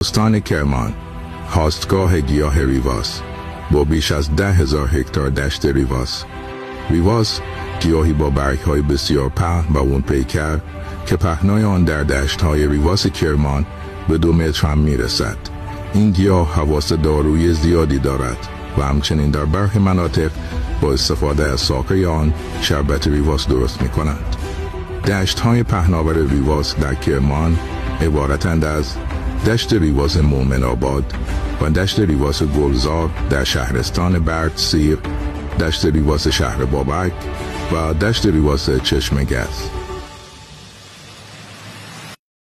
استان کرمان هاستگاه گیاه ریواس با بیش از 10,000 هکتار دشت ریواس. ریواس گیاهی با برگ‌های بسیار پهن و اون پیکر که پهنای آن در دشت‌های ریواس کرمان به 2 متر هم میرسد. این گیاه حواس دارویی زیادی دارد و همچنین در برخی مناطق با استفاده از ساقه آن شربت ریواس درست می کنند. دشت‌های پهناور ریواس در کرمان عبارتند از دشت ریواس مومن آباد و دشت ریواس گلزار در شهرستان بردسیر، دشت ریواس شهر بابک و دشت ریواس چشمگز.